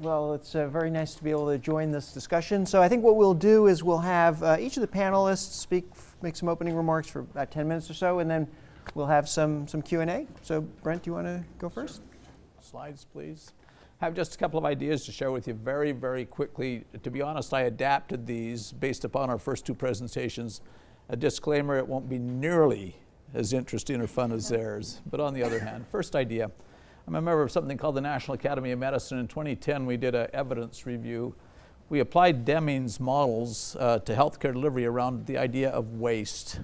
Well, it's very nice to be able to join this discussion. So I think what we'll do is we'll have each of the panelists make some opening remarks for about 10 minutes or so, and then we'll have some Q&A. So Brent, do you want to go first? Slides, please. I have just a couple of ideas to share with you very, very quickly. To be honest, I adapted these based upon our first two presentations. A disclaimer, it won't be nearly as interesting or fun as theirs. But on the other hand, first idea. I'm a member of something called the National Academy of Medicine. In 2010, we did an evidence review. We applied Deming's models to healthcare delivery around the idea of waste.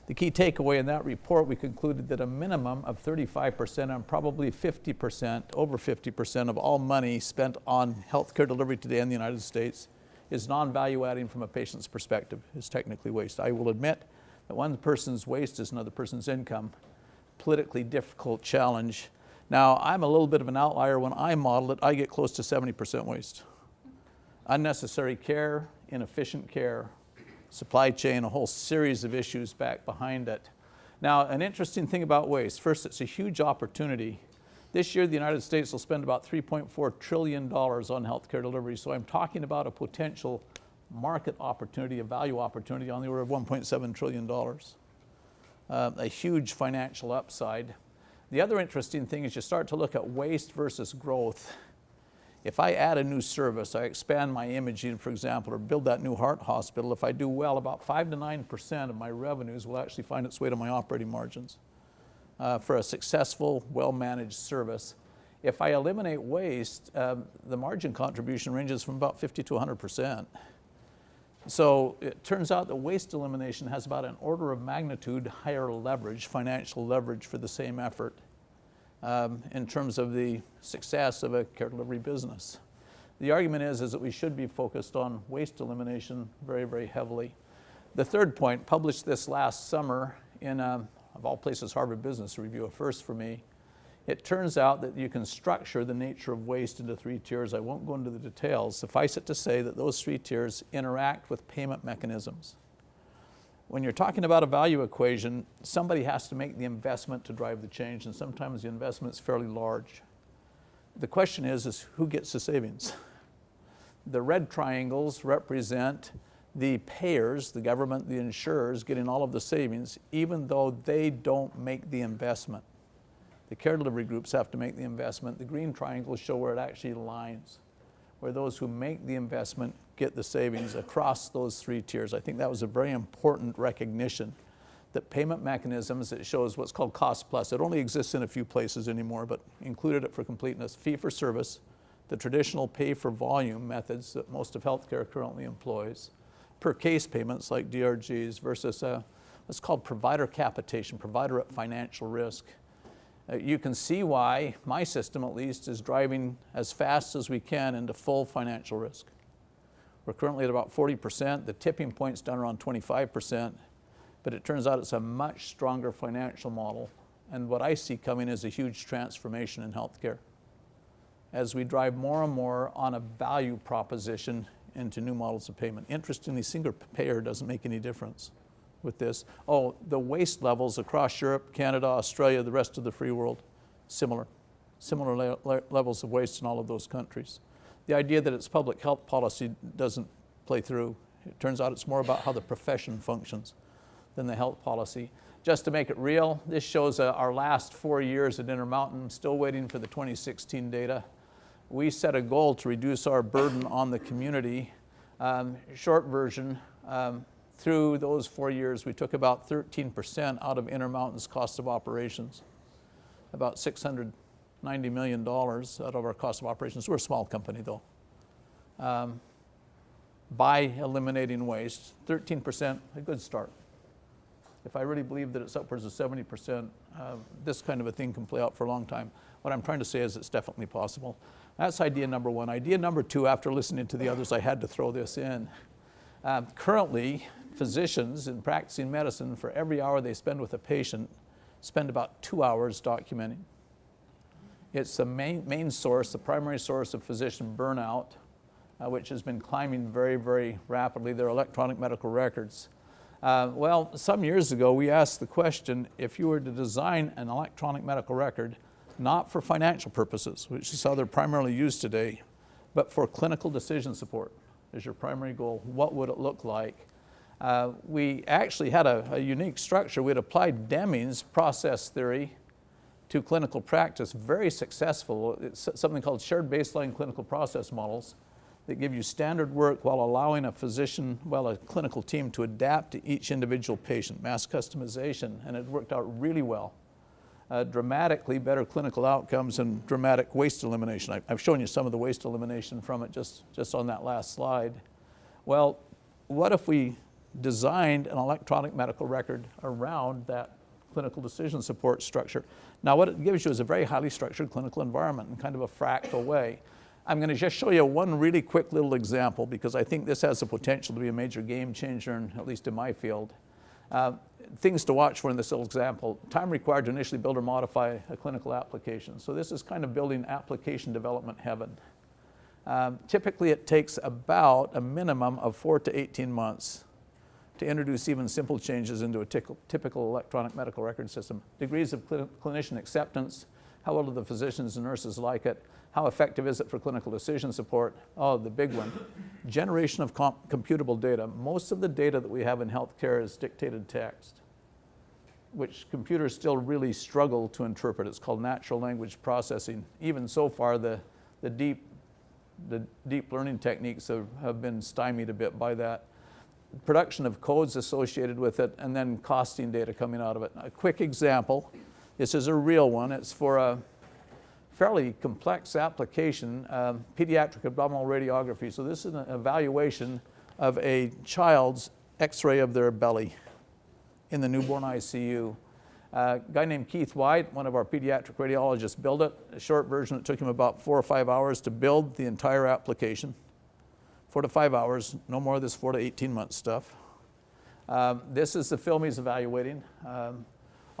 The key takeaway in that report, we concluded that a minimum of 35% and probably 50%, over 50% of all money spent on healthcare delivery today in the United States is non-value adding from a patient's perspective, is technically waste. I will admit that one person's waste is another person's income. Politically difficult challenge. Now, I'm a little bit of an outlier. When I model it, I get close to 70% waste. Unnecessary care, inefficient care, supply chain, a whole series of issues back behind it. Now, an interesting thing about waste. First, it's a huge opportunity. This year, the United States will spend about $3.4 trillion on healthcare delivery. So I'm talking about a potential market opportunity, a value opportunity on the order of $1.7 trillion. A huge financial upside. The other interesting thing is you start to look at waste versus growth. If I add a new service, I expand my imaging, for example, or build that new heart hospital, if I do well, about 5 to 9% of my revenues will actually find its way to my operating margins for a successful, well-managed service. If I eliminate waste, the margin contribution ranges from about 50 to 100%. So it turns out that waste elimination has about an order of magnitude higher leverage, financial leverage for the same effort in terms of the success of a care delivery business. The argument is that we should be focused on waste elimination very, very heavily. The third point, published this last summer in, of all places, Harvard Business Review, a first for me. It turns out that you can structure the nature of waste into 3 tiers. I won't go into the details. Suffice it to say that those 3 tiers interact with payment mechanisms. When you're talking about a value equation, somebody has to make the investment to drive the change, and sometimes the investment is fairly large. The question is who gets the savings? The red triangles represent the payers, the government, the insurers, getting all of the savings, even though they don't make the investment. The care delivery groups have to make the investment. The green triangles show where it actually aligns, where those who make the investment get the savings across those 3 tiers. I think that was a very important recognition that payment mechanisms, it shows what's called cost plus. It only exists in a few places anymore, but included it for completeness. Fee for service, the traditional pay for volume methods that most of healthcare currently employs, per case payments like DRGs versus what's called provider capitation, provider at financial risk. You can see why my system, at least, is driving as fast as we can into full financial risk. We're currently at about 40%. The tipping point's down around 25%, but it turns out it's a much stronger financial model. And what I see coming is a huge transformation in healthcare as we drive more and more on a value proposition into new models of payment. Interestingly, single payer doesn't make any difference with this. Oh, the waste levels across Europe, Canada, Australia, the rest of the free world, similar levels of waste in all of those countries. The idea that it's public health policy doesn't play through. It turns out it's more about how the profession functions than the health policy. Just to make it real, this shows our last 4 years at Intermountain. I'm still waiting for the 2016 data. We set a goal to reduce our burden on the community. Short version, through those 4 years, we took about 13% out of Intermountain's cost of operations, about $690 million out of our cost of operations. We're a small company, though. By eliminating waste, 13%, a good start. If I really believe that it's upwards of 70%, this kind of a thing can play out for a long time. What I'm trying to say is it's definitely possible. That's idea number 1. Idea number 2, after listening to the others, I had to throw this in. Currently, physicians in practicing medicine, for every hour they spend with a patient, spend about 2 hours documenting. It's the main source, the primary source of physician burnout, which has been climbing very, very rapidly. Their electronic medical records. Well, some years ago, we asked the question, if you were to design an electronic medical record, not for financial purposes, which is how they're primarily used today, but for clinical decision support is your primary goal. What would it look like? We actually had a unique structure. We'd applied Deming's process theory to clinical practice, very successful. It's something called shared baseline clinical process models that give you standard work while allowing a physician, a clinical team to adapt to each individual patient, mass customization, and it worked out really well. Dramatically better clinical outcomes and dramatic waste elimination. I've shown you some of the waste elimination from it just on that last slide. Well, what if we designed an electronic medical record around that clinical decision support structure? Now what it gives you is a very highly structured clinical environment in kind of a fractal way. I'm going to just show you one really quick little example because I think this has the potential to be a major game changer, at least in my field. Things to watch for in this little example: time required to initially build or modify a clinical application. So this is kind of building application development heaven. Typically it takes about a minimum of 4 to 18 months to introduce even simple changes into a typical electronic medical record system. Degrees of clinician acceptance, how well do the physicians and nurses like it, how effective is it for clinical decision support? Oh, the big one, generation of computable data. Most of the data that we have in healthcare is dictated text, which computers still really struggle to interpret. It's called natural language processing. Even so far, the deep learning techniques have been stymied a bit by that. Production of codes associated with it, and then costing data coming out of it. A quick example, this is a real one. It's for a fairly complex application, pediatric abdominal radiography. So this is an evaluation of a child's x-ray of their belly in the newborn ICU. A guy named Keith White, one of our pediatric radiologists, built it. A short version, it took him about 4 or 5 hours to build the entire application. 4 to 5 hours, no more of this 4 to 18 month stuff. This is the film he's evaluating.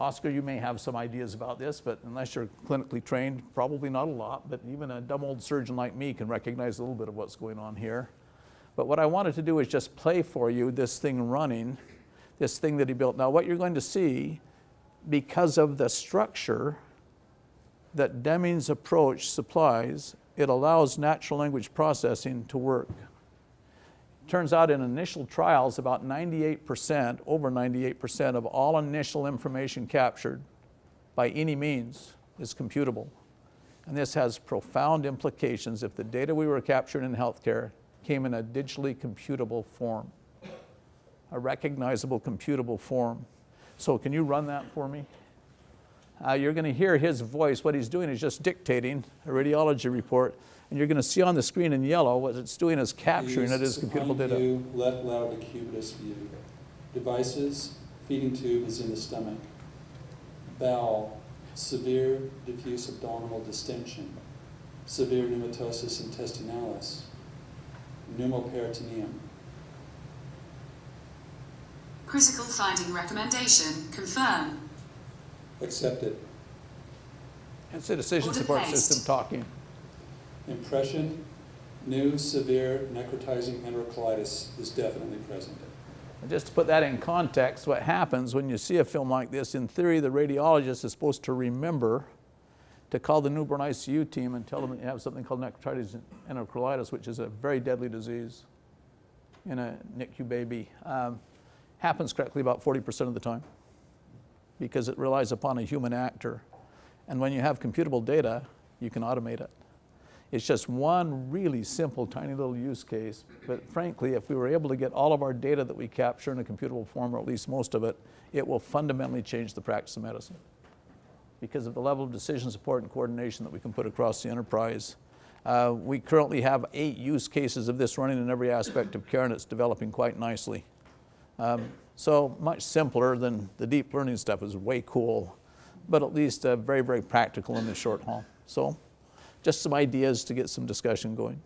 Oscar, you may have some ideas about this, but unless you're clinically trained, probably not a lot, but even a dumb old surgeon like me can recognize a little bit of what's going on here. But what I wanted to do is just play for you this thing running, this thing that he built. Now what you're going to see, because of the structure that Deming's approach supplies, it allows natural language processing to work. Turns out in initial trials, about 98%, over 98% of all initial information captured by any means is computable. And this has profound implications if the data we were capturing in healthcare came in a digitally computable form, a recognizable computable form. So can you run that for me? You're going to hear his voice. What he's doing is just dictating a radiology report. And you're going to see on the screen in yellow what it's doing is capturing it as computable data. View, left lateral decubitus view. Devices, feeding tube is in the stomach. Bowel, severe diffuse abdominal distension. Severe pneumatosis intestinalis. Pneumoperitoneum. Critical finding recommendation. Confirm. Accepted. It's a decision support system talking. Impression, new severe necrotizing enterocolitis is definitely present. And just to put that in context, what happens when you see a film like this, in theory, the radiologist is supposed to remember to call the newborn ICU team and tell them that you have something called necrotizing enterocolitis, which is a very deadly disease in a NICU baby. Happens correctly about 40% of the time because it relies upon a human actor. And when you have computable data, you can automate it. It's just one really simple, tiny little use case. But frankly, if we were able to get all of our data that we capture in a computable form, or at least most of it, it will fundamentally change the practice of medicine because of the level of decision support and coordination that we can put across the enterprise. We currently have 8 use cases of this running in every aspect of care, and it's developing quite nicely. So much simpler than the deep learning stuff. Is way cool, but at least very, very practical in the short haul. So just some ideas to get some discussion going.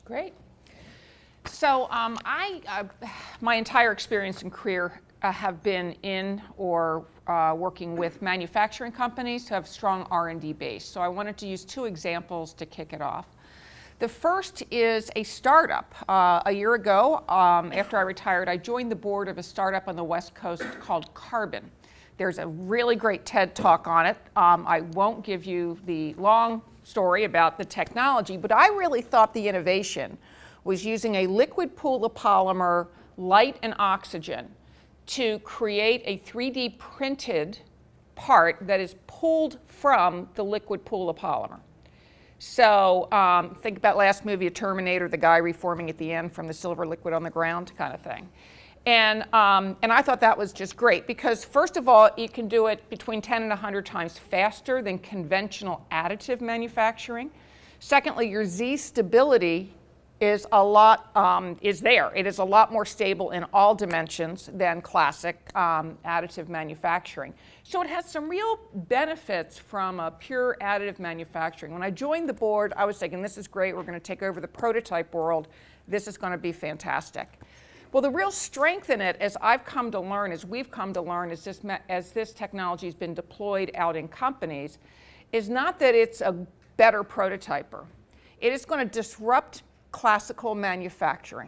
Great. So my entire experience and career have been in or working with manufacturing companies who have strong R&D base. So I wanted to use 2 examples to kick it off. The first is a startup. A year ago, after I retired, I joined the board of a startup on the West Coast called Carbon. There's a really great TED Talk on it. I won't give you the long story about the technology, but I really thought the innovation was using a liquid pool of polymer, light and oxygen to create a 3D printed part that is pulled from the liquid pool of polymer. So think about last movie, Terminator, the guy reforming at the end from the silver liquid on the ground kind of thing. And I thought that was just great because first of all, you can do it between 10 and 100 times faster than conventional additive manufacturing. Secondly, your Z stability is there. It is a lot more stable in all dimensions than classic additive manufacturing. So it has some real benefits from a pure additive manufacturing. When I joined the board, I was thinking, this is great. We're going to take over the prototype world. This is going to be fantastic. Well, the real strength in it, as I've come to learn, as we've come to learn, as this technology has been deployed out in companies, is not that it's a better prototyper. It is going to disrupt classical manufacturing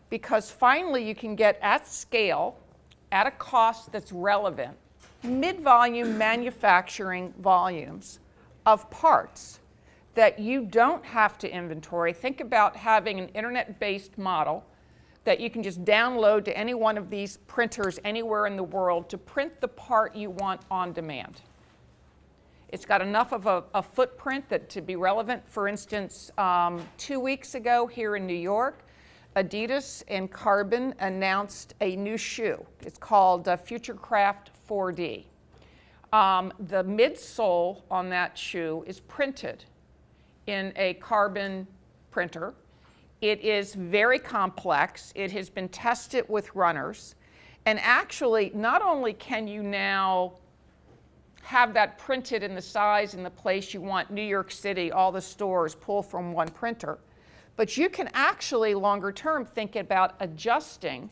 because finally you can get at scale, at a cost that's relevant, mid-volume manufacturing volumes of parts that you don't have to inventory. Think about having an internet-based model that you can just download to any one of these printers anywhere in the world to print the part you want on demand. It's got enough of a footprint that to be relevant. For instance, 2 weeks ago here in New York, Adidas and Carbon announced a new shoe. It's called Futurecraft 4D. The midsole on that shoe is printed in a carbon printer. It is very complex. It has been tested with runners. And actually, not only can you now have that printed in the size and the place you want, New York City, all the stores pull from one printer, but you can actually longer term think about adjusting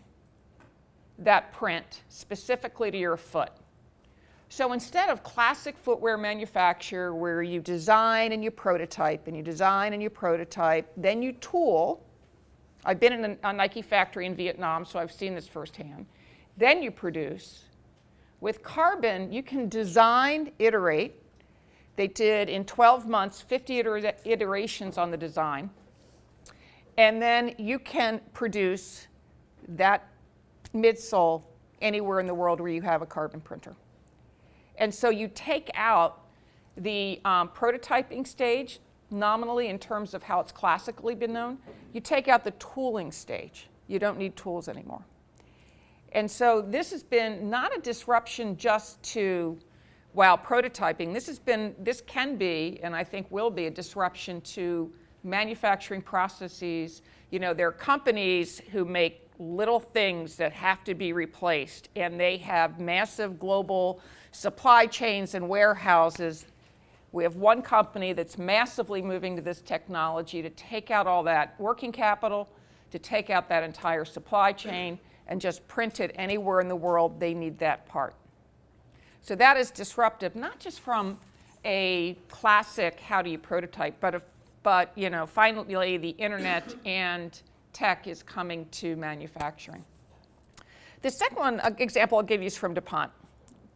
that print specifically to your foot. So instead of classic footwear manufacture where you design and you prototype and you design and you prototype, then you tool. I've been in a Nike factory in Vietnam, so I've seen this firsthand. Then you produce. With Carbon, you can design, iterate. They did in 12 months 50 iterations on the design. And then you can produce that midsole anywhere in the world where you have a carbon printer. And so you take out the prototyping stage, nominally in terms of how it's classically been known. You take out the tooling stage. You don't need tools anymore. And so this has been not a disruption just to, prototyping. This can be, and I think will be, a disruption to manufacturing processes. You know, there are companies who make little things that have to be replaced, and they have massive global supply chains and warehouses. We have one company that's massively moving to this technology to take out all that working capital, to take out that entire supply chain, and just print it anywhere in the world they need that part. So that is disruptive, not just from a classic how do you prototype, but you know, finally the internet and tech is coming to manufacturing. The second example I'll give you is from DuPont.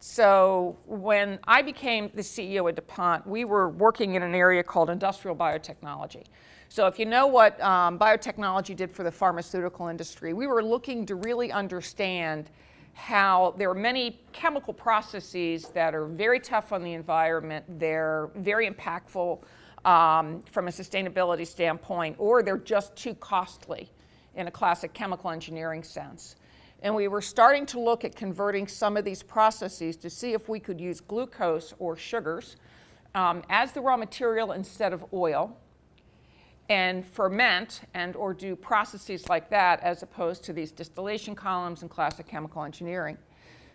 So when I became the CEO at DuPont, we were working in an area called industrial biotechnology. So if you know what biotechnology did for the pharmaceutical industry, we were looking to really understand how there are many chemical processes that are very tough on the environment, they're very impactful from a sustainability standpoint, or they're just too costly in a classic chemical engineering sense. And we were starting to look at converting some of these processes to see if we could use glucose or sugars as the raw material instead of oil, and ferment and or do processes like that as opposed to these distillation columns in classic chemical engineering.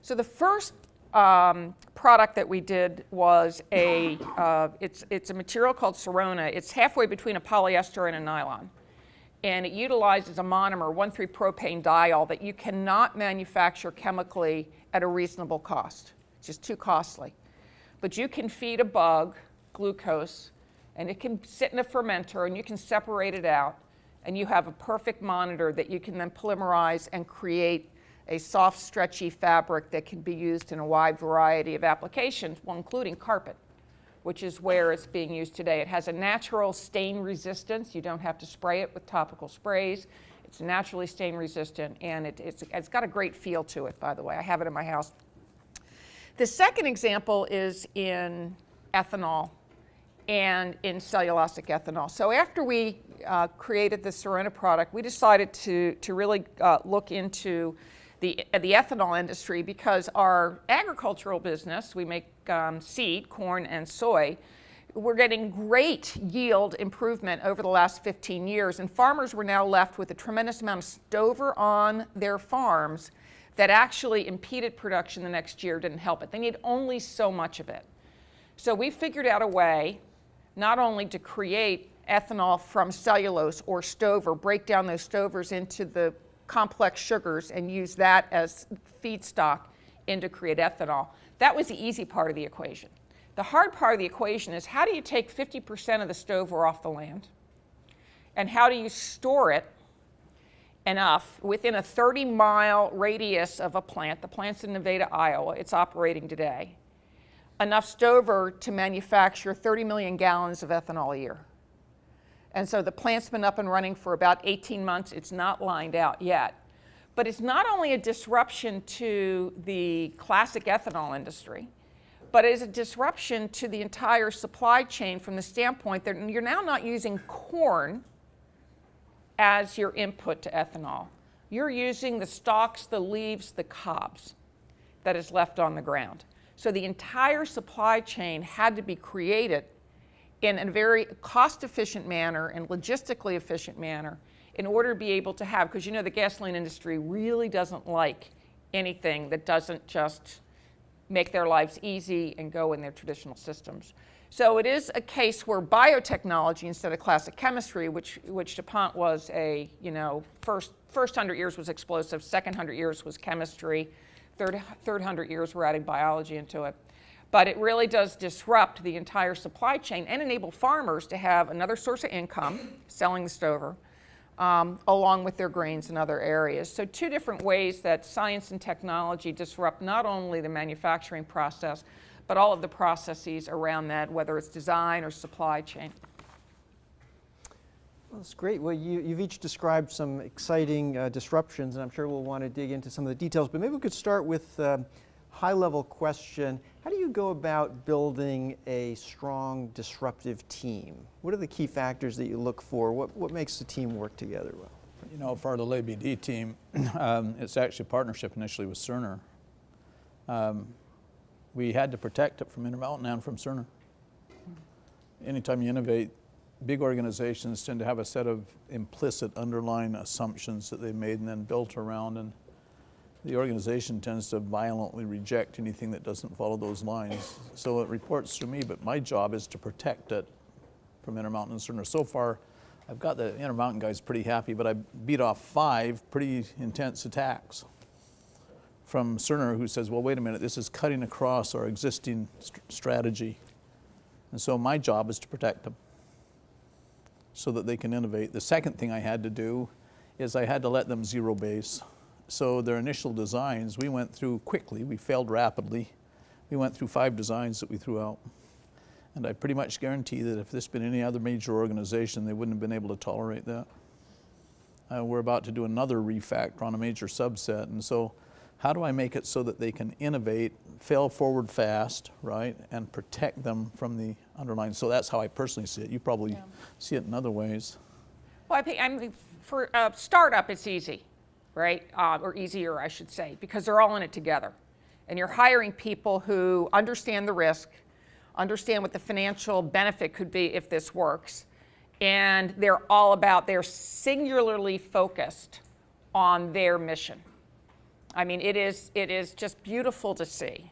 So the first product that we did was it's a material called Sorona. It's halfway between a polyester and a nylon. And it utilizes a monomer, 1,3-propane diol, that you cannot manufacture chemically at a reasonable cost. It's just too costly. But you can feed a bug glucose, and it can sit in a fermenter, and you can separate it out, and you have a perfect monitor that you can then polymerize and create a soft, stretchy fabric that can be used in a wide variety of applications, well, including carpet. which is where it's being used today. It has a natural stain resistance. You don't have to spray it with topical sprays. It's naturally stain resistant, and it's got a great feel to it, by the way. I have it in my house. The second example is in ethanol and in cellulosic ethanol. So after we created the Sorona product, we decided to really look into the ethanol industry, because our agricultural business, we make seed, corn, and soy. We're getting great yield improvement over the last 15 years, and farmers were now left with a tremendous amount of stover on their farms that actually impeded production the next year, didn't help it. They need only so much of it. So we figured out a way not only to create ethanol from cellulose or stover, break down those stovers into the complex sugars and use that as feedstock and to create ethanol. That was the easy part of the equation. The hard part of the equation is, how do you take 50% of the stover off the land, and how do you store it enough within a 30-mile radius of a plant? The plant's in Nevada, Iowa. It's operating today. Enough stover to manufacture 30 million gallons of ethanol a year. And so the plant's been up and running for about 18 months. It's not lined out yet. But it's not only a disruption to the classic ethanol industry, but it is a disruption to the entire supply chain from the standpoint that you're now not using corn as your input to ethanol. You're using the stalks, the leaves, the cobs that is left on the ground. So the entire supply chain had to be created in a very cost-efficient manner and logistically efficient manner in order to be able to have, because you know the gasoline industry really doesn't like anything that doesn't just make their lives easy and go in their traditional systems. So it is a case where biotechnology instead of classic chemistry, which DuPont was a, first 100 years was explosive, second 100 years was chemistry, third 100 years we're adding biology into it. But it really does disrupt the entire supply chain and enable farmers to have another source of income, selling the stover, along with their grains in other areas. So two different ways that science and technology disrupt not only the manufacturing process, but all of the processes around that, whether it's design or supply chain. Well, that's great. Well, you've each described some exciting disruptions, and I'm sure we'll want to dig into some of the details, but maybe we could start with high-level question. How do you go about building a strong disruptive team? What are the key factors that you look for? What makes the team work together well? For the LABD team, it's actually a partnership initially with Cerner. We had to protect it from Intermountain and from Cerner. Anytime you innovate, big organizations tend to have a set of implicit underlying assumptions that they made and then built around, and the organization tends to violently reject anything that doesn't follow those lines. So it reports through me, but my job is to protect it from Intermountain and Cerner. So far, I've got the Intermountain guys pretty happy, but I beat off 5 pretty intense attacks from Cerner, who says, well, wait a minute, this is cutting across our existing strategy. And so my job is to protect them so that they can innovate. The second thing I had to do is I had to let them zero base. So their initial designs, we went through quickly. We failed rapidly. We went through 5 designs that we threw out. And I pretty much guarantee that if this had been any other major organization, they wouldn't have been able to tolerate that. We're about to do another refactor on a major subset. And so how do I make it so that they can innovate, fail forward fast, right, and protect them from the underlying? So that's how I personally see it. You probably see it in other ways. Well, I think for a startup, it's easy. Right? Or easier, I should say, because they're all in it together. And you're hiring people who understand the risk, understand what the financial benefit could be if this works, and they're singularly focused on their mission. I mean, it is just beautiful to see.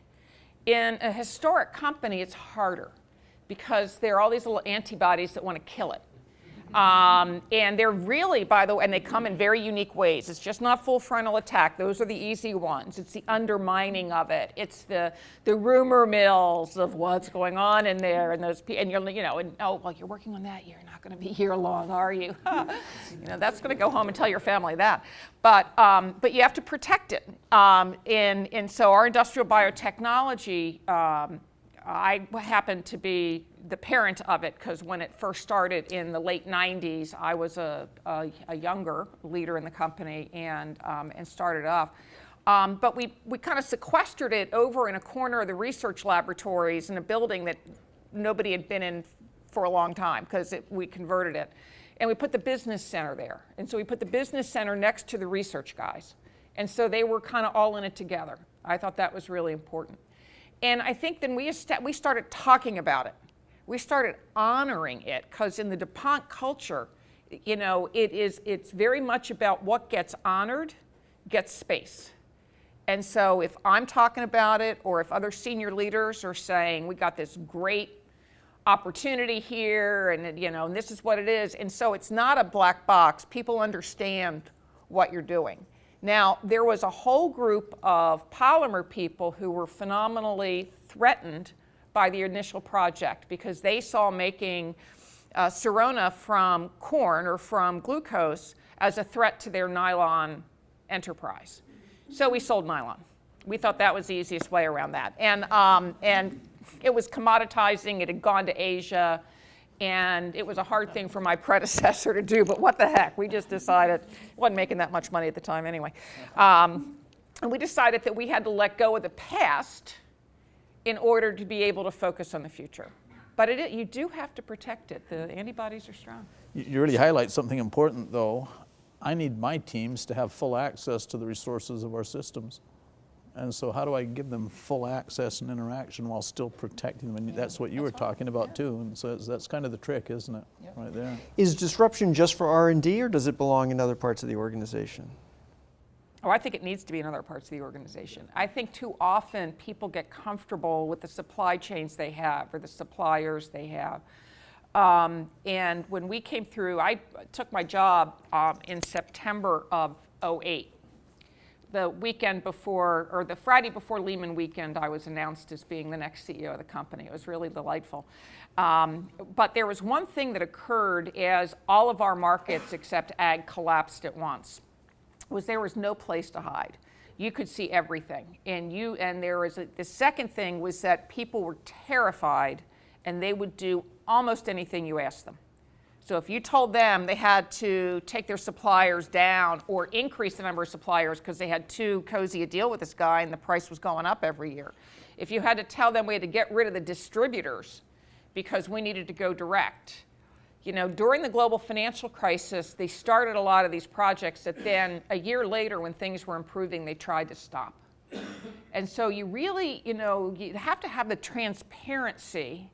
In a historic company, it's harder because there are all these little antibodies that want to kill it. And they're really, by the way, and they come in very unique ways. It's just not full frontal attack. Those are the easy ones. It's the undermining of it. It's the rumor mills of what's going on in there, and those, and you're, oh, well, you're working on that. You're not going to be here long, are you? That's going to go home and tell your family that. But you have to protect it. And so our industrial biotechnology I happened to be the parent of it because when it first started in the late 90s, I was a younger leader in the company and started off. But we kind of sequestered it over in a corner of the research laboratories in a building that nobody had been in for a long time because we converted it. And we put the business center there. And so we put the business center next to the research guys. And so they were kind of all in it together. I thought that was really important. And I think then we started talking about it. We started honoring it because in the DuPont culture, it's very much about what gets honored gets space. And so if I'm talking about it or if other senior leaders are saying, we got this great opportunity here and and this is what it is. And so it's not a black box. People understand what you're doing. Now, there was a whole group of polymer people who were phenomenally threatened by the initial project because they saw making Sirona from corn or from glucose as a threat to their nylon enterprise. So we sold nylon. We thought that was the easiest way around that. And it was commoditizing. It had gone to Asia. And it was a hard thing for my predecessor to do, but what the heck? We just decided, wasn't making that much money at the time anyway. And we decided that we had to let go of the past in order to be able to focus on the future. But you do have to protect it. The antibodies are strong. You really highlight something important, though. I need my teams to have full access to the resources of our systems. And so how do I give them full access and interaction while still protecting them? And that's what you were talking about too. And so that's kind of the trick, isn't it? Yep. Right there. Is disruption just for R&D or does it belong in other parts of the organization? Oh, I think it needs to be in other parts of the organization. I think too often people get comfortable with the supply chains they have or the suppliers they have. And when we came through, I took my job in September of '08. The weekend before, or the Friday before Lehman weekend, I was announced as being the next CEO of the company. It was really delightful. But there was one thing that occurred as all of our markets except ag collapsed at once, was there was no place to hide. You could see everything. And there was the second thing was that people were terrified and they would do almost anything you asked them. So if you told them they had to take their suppliers down or increase the number of suppliers because they had too cozy a deal with this guy and the price was going up every year. If you had to tell them we had to get rid of the distributors because we needed to go direct. During the global financial crisis, they started a lot of these projects that then a year later when things were improving, they tried to stop. And so you really, you have to have the transparency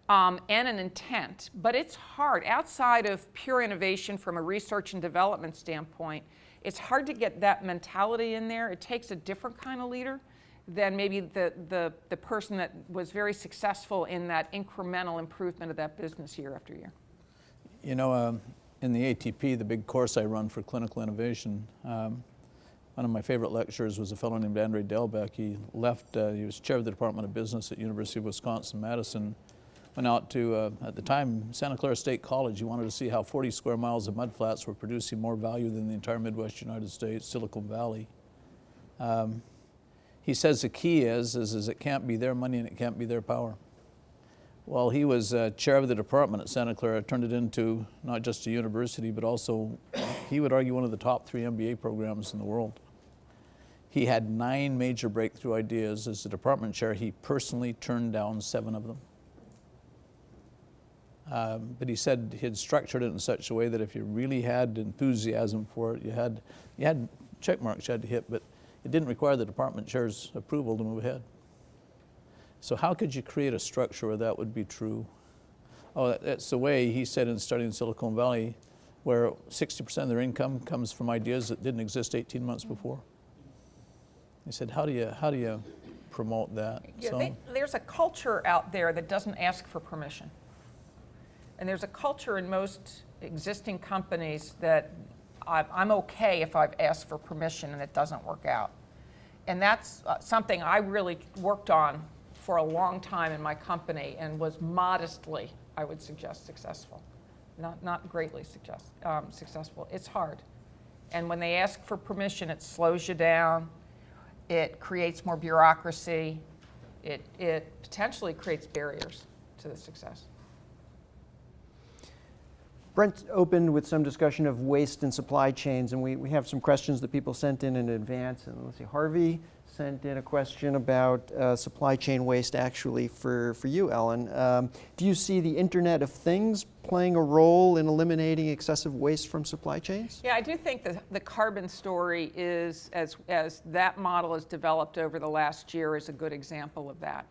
and an intent, but it's hard. Outside of pure innovation from a research and development standpoint, it's hard to get that mentality in there. It takes a different kind of leader than maybe the person that was very successful in that incremental improvement of that business year after year. In the ATP, the big course I run for clinical innovation, one of my favorite lecturers was a fellow named Andre Delbeck. He left, he was chair of the Department of Business at University of Wisconsin-Madison. Went out to, at the time, Santa Clara State College. He wanted to see how 40 square miles of mudflats were producing more value than the entire Midwest United States, Silicon Valley. He says the key is it can't be their money and it can't be their power. Well, he was chair of the department at Santa Clara, turned it into not just a university, but also, he would argue, one of the top 3 MBA programs in the world. He had 9 major breakthrough ideas. As the department chair, he personally turned down 7 of them. But he said he had structured it in such a way that if you really had enthusiasm for it, you had check marks you had to hit, but it didn't require the department chair's approval to move ahead. So how could you create a structure where that would be true? Oh, that's the way he said in studying Silicon Valley, where 60% of their income comes from ideas that didn't exist 18 months before. He said, how do you promote that? Yeah, there's a culture out there that doesn't ask for permission. And there's a culture in most existing companies that I'm okay if I've asked for permission and it doesn't work out. And that's something I really worked on for a long time in my company and was modestly, I would suggest, successful. Not greatly successful. It's hard. And when they ask for permission, it slows you down. It creates more bureaucracy. it potentially creates barriers to the success. Brent opened with some discussion of waste and supply chains, and we have some questions that people sent in advance. And let's see, Harvey sent in a question about supply chain waste actually for you, Ellen. Do you see the Internet of Things playing a role in eliminating excessive waste from supply chains? Yeah, I do think the carbon story is, as that model has developed over the last year, is a good example of that.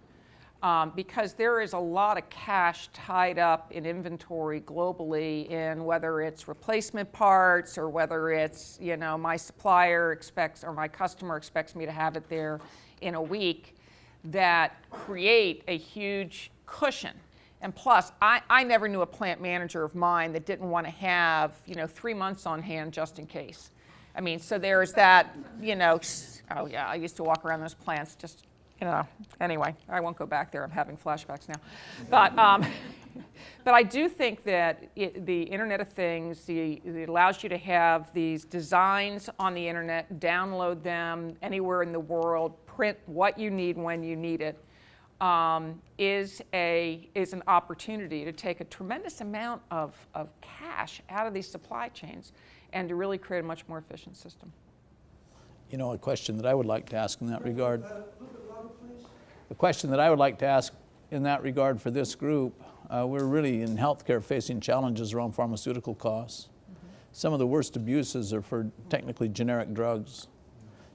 Because there is a lot of cash tied up in inventory globally in whether it's replacement parts or whether it's, my supplier expects or my customer expects me to have it there in a week, that create a huge cushion. And plus, I never knew a plant manager of mine that didn't want to have, 3 months on hand just in case. I mean, so there's that, oh yeah, I used to walk around those plants just, anyway, I won't go back there. I'm having flashbacks now. But I do think that the Internet of Things, it allows you to have these designs on the internet, download them anywhere in the world, print what you need when you need it, is an opportunity to take a tremendous amount of cash out of these supply chains and to really create a much more efficient system. A question that I would like to ask in that regard. The question that I would like to ask in that regard for this group, we're really in healthcare facing challenges around pharmaceutical costs. Mm-hmm. Some of the worst abuses are for technically generic drugs.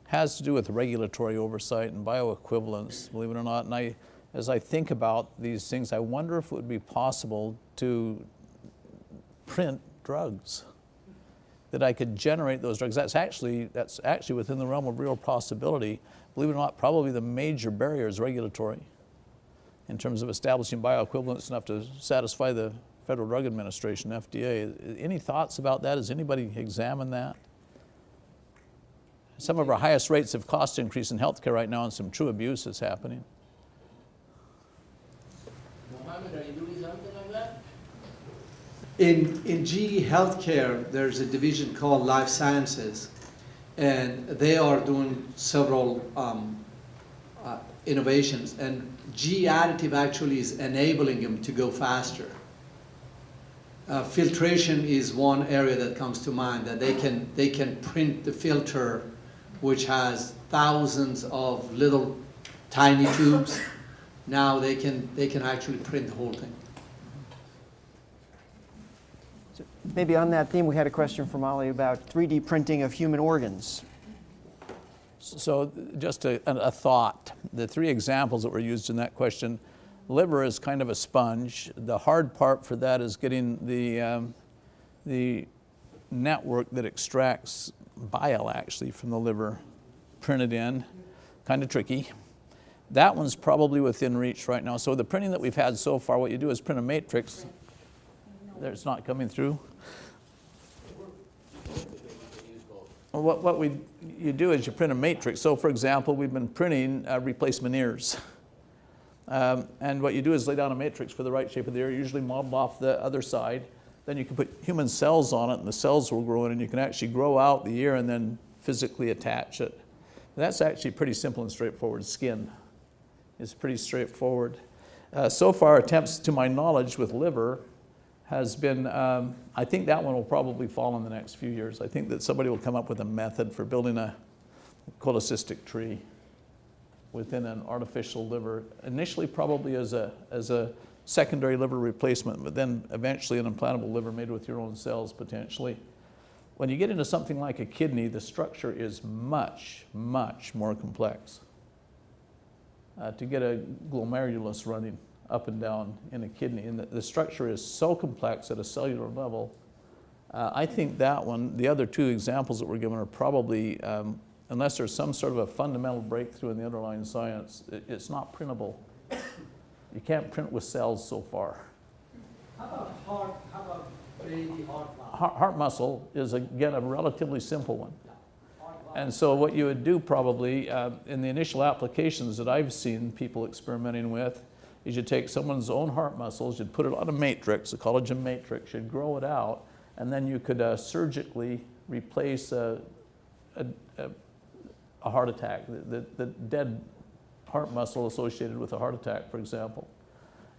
Has to do with regulatory oversight and bioequivalence, believe it or not. And as I think about these things, I wonder if it would be possible to print drugs, that I could generate those drugs. That's actually within the realm of real possibility. Believe it or not, probably the major barrier is regulatory in terms of establishing bioequivalence enough to satisfy the Federal Drug Administration, FDA. Any thoughts about that? Has anybody examined that? Some of our highest rates of cost increase in healthcare right now, and some true abuse is happening. Mohammed, are you doing something like that? In GE Healthcare, there's a division called Life Sciences, and they are doing several innovations, and GE Additive actually is enabling them to go faster. Filtration is one area that comes to mind, that they can print the filter, which has thousands of little tiny tubes. Now they can actually print the whole thing. Maybe on that theme, we had a question from Ali about 3D printing of human organs. So just a thought. The 3 examples that were used in that question, liver is kind of a sponge. The hard part for that is getting the network that extracts bile actually from the liver printed in, kind of tricky. That one's probably within reach right now. So the printing that we've had so far, what you do is print a matrix. It's not coming through. What you do is you print a matrix. So for example, we've been printing replacement ears. And what you do is lay down a matrix for the right shape of the ear, usually modeled off the other side. Then you can put human cells on it, and the cells will grow in, and you can actually grow out the ear and then physically attach it. That's actually pretty simple and straightforward. Skin is pretty straightforward. So far, attempts to my knowledge with liver has been, I think that one will probably fall in the next few years. I think that somebody will come up with a method for building a cholecystic tree within an artificial liver, initially probably as a secondary liver replacement, but then eventually an implantable liver made with your own cells potentially. When you get into something like a kidney, the structure is much, much more complex. To get a glomerulus running up and down in a kidney, and the structure is so complex at a cellular level. I think that one, the other 2 examples that were given are probably, unless there's some sort of a fundamental breakthrough in the underlying science, it's not printable. You can't print with cells so far. How about heart? How about baby heart muscle? Heart muscle is, again, a relatively simple one. And so what you would do probably in the initial applications that I've seen people experimenting with is you take someone's own heart muscles, you'd put it on a matrix, a collagen matrix, you'd grow it out, and then you could surgically replace a heart attack, the dead heart muscle associated with a heart attack, for example.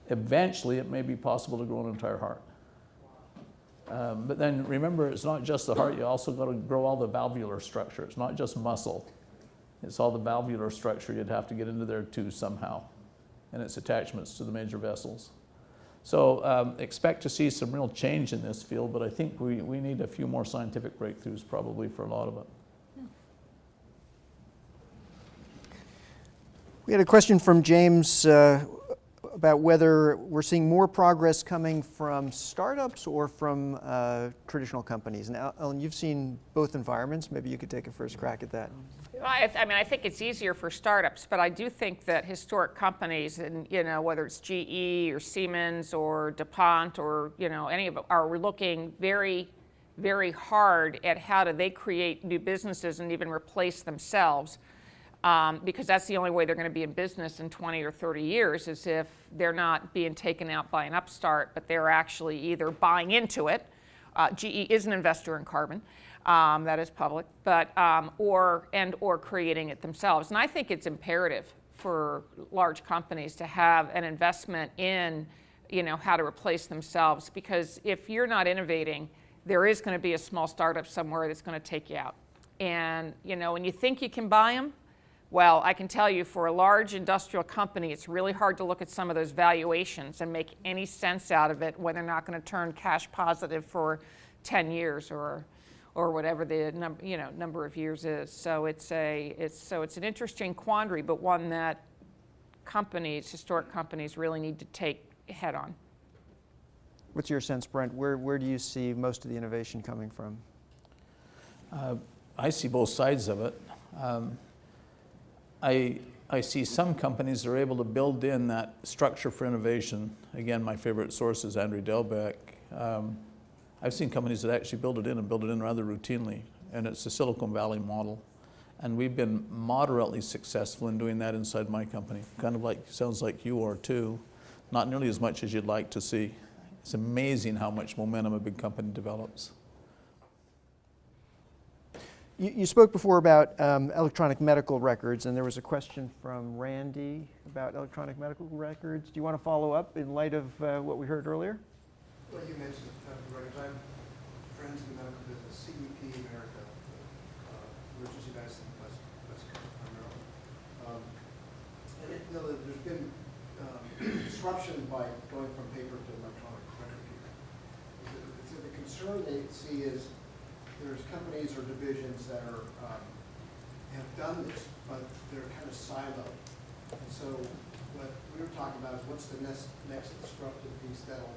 Eventually, it may be possible to grow an entire heart. But then remember, it's not just the heart, you also got to grow all the valvular structure. It's not just muscle. It's all the valvular structure you'd have to get into there too somehow, and its attachments to the major vessels. So expect to see some real change in this field, but I think we need a few more scientific breakthroughs probably for a lot of it. We had a question from James about whether we're seeing more progress coming from startups or from traditional companies. And Ellen, you've seen both environments. Maybe you could take a first crack at that. I think it's easier for startups, but I do think that historic companies, and whether it's GE or Siemens or DuPont or any of it, are looking very, very hard at how do they create new businesses and even replace themselves, because that's the only way they're going to be in business in 20 or 30 years is if they're not being taken out by an upstart, but they're actually either buying into it. GE is an investor in carbon. That is public, but or creating it themselves. And I think it's imperative for large companies to have an investment in, how to replace themselves, because if you're not innovating, there is going to be a small startup somewhere that's going to take you out. And when you think you can buy them, well, I can tell you for a large industrial company, it's really hard to look at some of those valuations and make any sense out of it when they're not going to turn cash positive for 10 years or whatever the number of years is. So it's an interesting quandary, but one that historic companies really need to take head on. What's your sense, Brent? Where do you see most of the innovation coming from? I see both sides of it. I see some companies that are able to build in that structure for innovation. Again, my favorite source is Andrew Delbeck. I've seen companies that actually build it in rather routinely, and it's the Silicon Valley model. And we've been moderately successful in doing that inside my company. Sounds like you are too. Not nearly as much as you'd like to see. It's amazing how much momentum a big company develops. You spoke before about electronic medical records, and there was a question from Randy about electronic medical records. Do you want to follow up in light of what we heard earlier? Well, you mentioned medical records. I have friends in the medical business, CEP America, emergency medicine, West Coast primarily. And there's been disruption by going from paper to electronic record keeping. The concern they see is there's companies or divisions that have done this, but they're kind of siloed. And so what we were talking about is what's the next disruptive piece that'll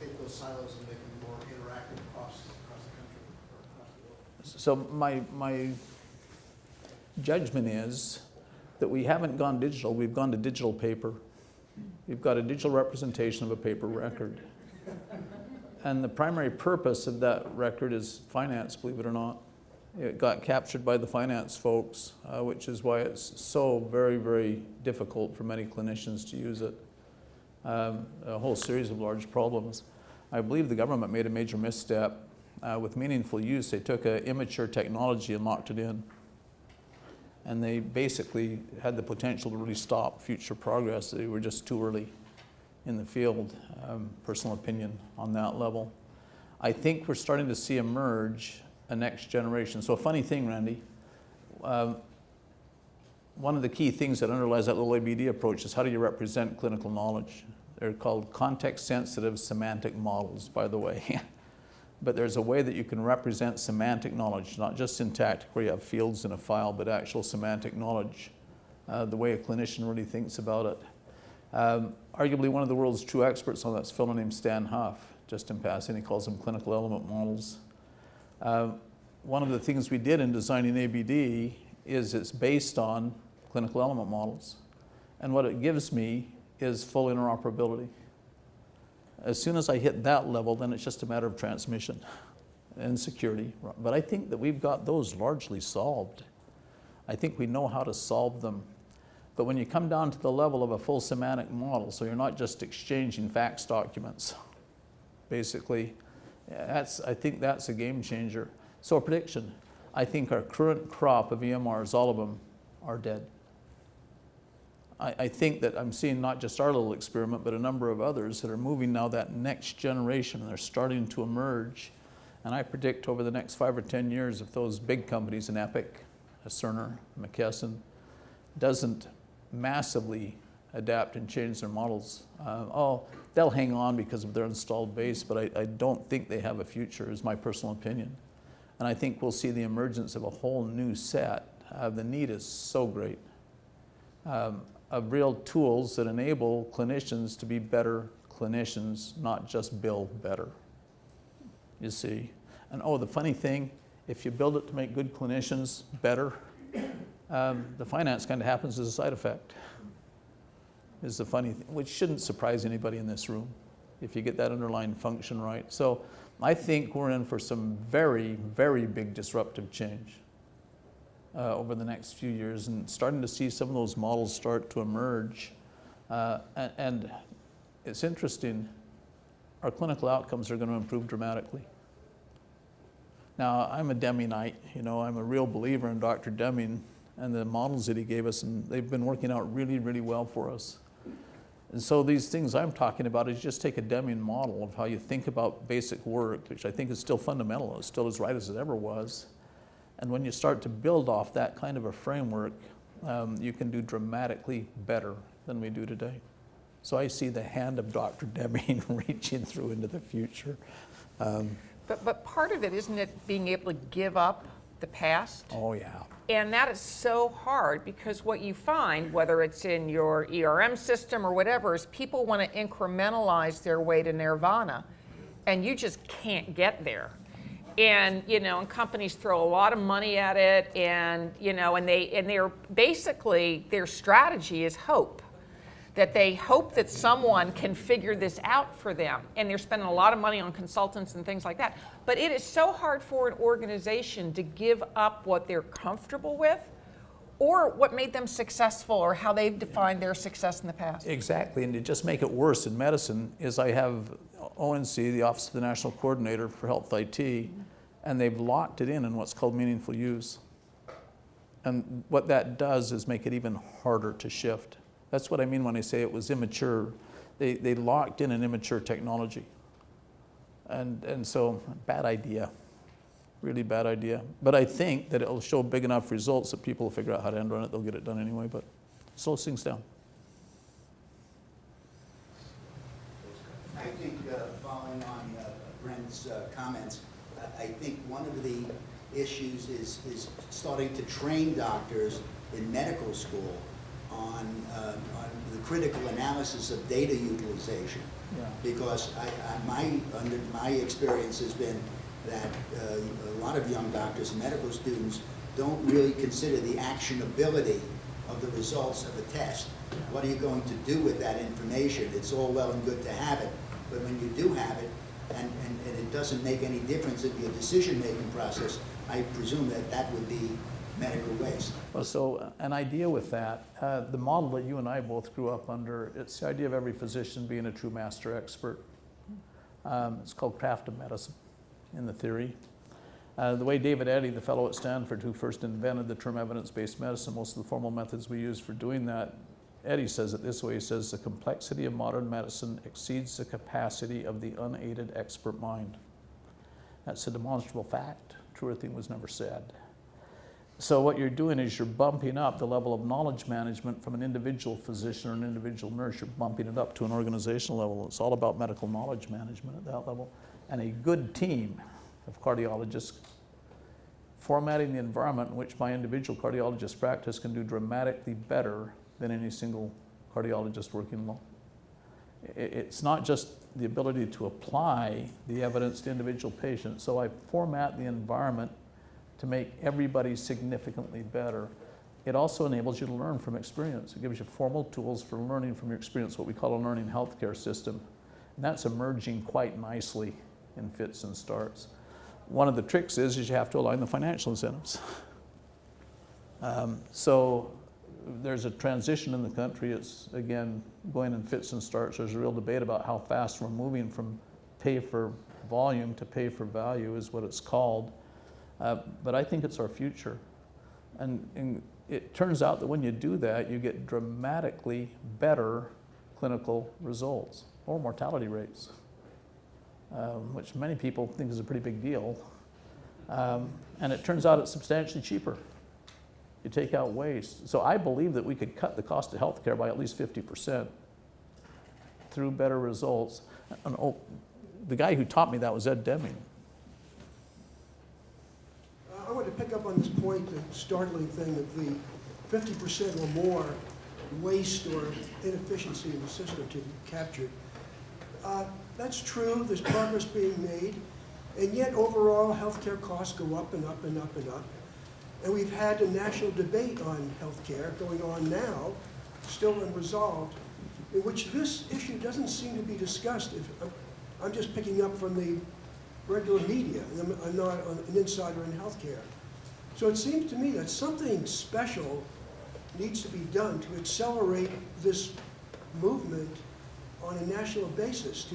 take those silos and make them more interactive across the country or across the world. So my judgment is that we haven't gone digital, we've gone to digital paper. We've got a digital representation of a paper record. And the primary purpose of that record is finance, believe it or not. It got captured by the finance folks, which is why it's so very, very difficult for many clinicians to use it. A whole series of large problems. I believe the government made a major misstep with meaningful use. They took an immature technology and locked it in. And they basically had the potential to really stop future progress. They were just too early in the field, personal opinion on that level. I think we're starting to see emerge a next generation. So a funny thing, Randy, one of the key things that underlies that little ABD approach is how do you represent clinical knowledge? They're called context-sensitive semantic models, by the way. But there's a way that you can represent semantic knowledge, not just syntactic where you have fields in a file, but actual semantic knowledge, the way a clinician really thinks about it. Arguably one of the world's true experts on that is a fellow named Stan Huff, just in passing. He calls them clinical element models. One of the things we did in designing ABD is it's based on clinical element models. And what it gives me is full interoperability. As soon as I hit that level, then it's just a matter of transmission and security. But I think that we've got those largely solved. I think we know how to solve them. But when you come down to the level of a full semantic model, so you're not just exchanging fax documents, basically, I think that's a game changer. So a prediction, I think our current crop of EMRs, all of them, are dead. I think that I'm seeing not just our little experiment, but a number of others that are moving now that next generation, and they're starting to emerge. And I predict over the next 5 or 10 years, if those big companies, an Epic, a Cerner, McKesson, doesn't massively adapt and change their models, they'll hang on because of their installed base, but I don't think they have a future, is my personal opinion. And I think we'll see the emergence of a whole new set. The need is so great. Of real tools that enable clinicians to be better clinicians, not just bill better, you see. And the funny thing, if you build it to make good clinicians better, the finance kind of happens as a side effect, is the funny thing, which shouldn't surprise anybody in this room if you get that underlying function right. So I think we're in for some very, very big disruptive change over the next few years, and starting to see some of those models start to emerge. And it's interesting, our clinical outcomes are going to improve dramatically. Now, I'm a Demingite, I'm a real believer in Dr. Deming and the models that he gave us, and they've been working out really, really well for us. And so these things I'm talking about is just take a Deming model of how you think about basic work, which I think is still fundamental, it's still as right as it ever was. And when you start to build off that kind of a framework, you can do dramatically better than we do today. So I see the hand of Dr. Deming reaching through into the future. But part of it, isn't it being able to give up the past? Oh, yeah. And that is so hard, because what you find, whether it's in your ERM system or whatever, is people want to incrementalize their way to nirvana, and you just can't get there. And and companies throw a lot of money at it, and they're basically, their strategy is hope. That they hope that someone can figure this out for them, and they're spending a lot of money on consultants and things like that. But it is so hard for an organization to give up what they're comfortable with, or what made them successful, or how they've defined their success in the past. Exactly, and to just make it worse in medicine is I have ONC, the Office of the National Coordinator for Health IT, and they've locked it in what's called meaningful use. And what that does is make it even harder to shift. That's what I mean when I say it was immature. They locked in an immature technology. And so, bad idea, really bad idea. But I think that it'll show big enough results that people will figure out how to end run it. They'll get it done anyway, but slows things down. I think, following on Brent's comments, I think one of the issues is starting to train doctors in medical school on the critical analysis of data utilization. Yeah. Because my experience has been that a lot of young doctors and medical students don't really consider the actionability of the results of a test. What are you going to do with that information? It's all well and good to have it, but when you do have it, and it doesn't make any difference in your decision-making process, I presume that would be medical waste. Well, so an idea with that, the model that you and I both grew up under, it's the idea of every physician being a true master expert. It's called craft of medicine in the theory. The way David Eddy, the fellow at Stanford who first invented the term evidence-based medicine, most of the formal methods we use for doing that, Eddy says it this way, he says, the complexity of modern medicine exceeds the capacity of the unaided expert mind. That's a demonstrable fact. Truer thing was never said. So what you're doing is you're bumping up the level of knowledge management from an individual physician or an individual nurse. You're bumping it up to an organizational level. It's all about medical knowledge management at that level. And a good team of cardiologists formatting the environment in which my individual cardiologist practice can do dramatically better than any single cardiologist working alone. It's not just the ability to apply the evidence to individual patients. So I format the environment to make everybody significantly better. It also enables you to learn from experience. It gives you formal tools for learning from your experience, what we call a learning healthcare system. And that's emerging quite nicely in fits and starts. One of the tricks is you have to align the financial incentives. So there's a transition in the country. It's, again, going in fits and starts. There's a real debate about how fast we're moving from pay for volume to pay for value is what it's called. But I think it's our future. And it turns out that when you do that, you get dramatically better clinical results or mortality rates, which many people think is a pretty big deal. And it turns out it's substantially cheaper. You take out waste. So I believe that we could cut the cost of healthcare by at least 50% through better results. And the guy who taught me that was Ed Deming. I want to pick up on this point, the startling thing of the 50% or more waste or inefficiency in the system to be captured. That's true, there's progress being made, and yet overall healthcare costs go up and up and up and up. And we've had a national debate on healthcare going on now, still unresolved, in which this issue doesn't seem to be discussed. I'm just picking up from the regular media, and I'm not an insider in healthcare. So it seems to me that something special needs to be done to accelerate this movement on a national basis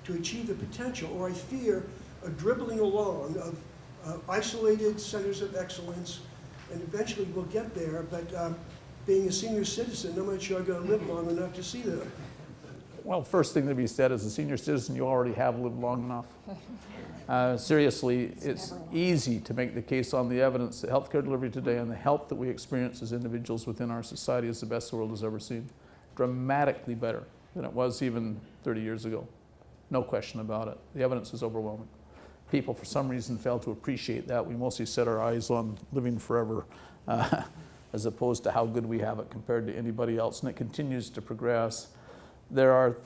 to achieve the potential, or I fear a dribbling along of isolated centers of excellence, and eventually we'll get there, but being a senior citizen, I'm not sure I'm going to live long enough to see that. Well, first thing to be said, as a senior citizen, you already have lived long enough. Seriously, it's easy to make the case on the evidence that healthcare delivery today and the help that we experience as individuals within our society is the best the world has ever seen. Dramatically better than it was even 30 years ago. No question about it. The evidence is overwhelming. People, for some reason, fail to appreciate that. We mostly set our eyes on living forever as opposed to how good we have it compared to anybody else, and it continues to progress. There are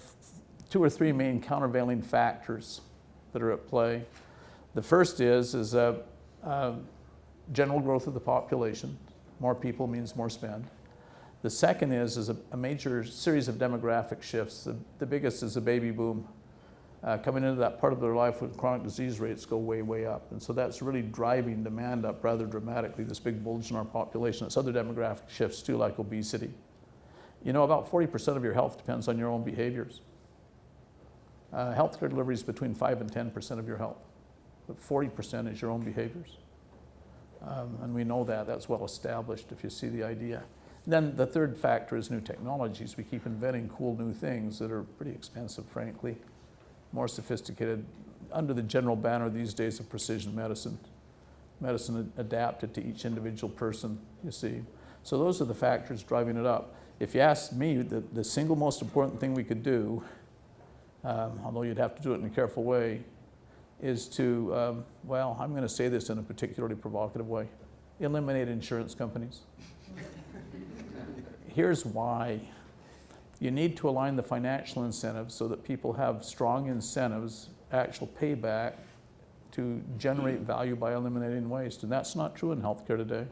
2 or 3 main countervailing factors that are at play. The first is general growth of the population. More people means more spend. The second is a major series of demographic shifts. The biggest is the baby boom. Coming into that part of their life when chronic disease rates go way, way up. And so that's really driving demand up rather dramatically, this big bulge in our population. It's other demographic shifts too, like obesity. You know, about 40% of your health depends on your own behaviors. Healthcare delivery is between 5 and 10% of your health, but 40% is your own behaviors. And we know that, that's well established if you see the idea. Then the third factor is new technologies. We keep inventing cool new things that are pretty expensive, frankly, more sophisticated, under the general banner these days of precision medicine. Medicine adapted to each individual person, you see. So those are the factors driving it up. If you ask me, the single most important thing we could do, although you'd have to do it in a careful way, is to, well, I'm going to say this in a particularly provocative way, eliminate insurance companies. Here's why. You need to align the financial incentives so that people have strong incentives, actual payback, to generate value by eliminating waste. And that's not true in healthcare today.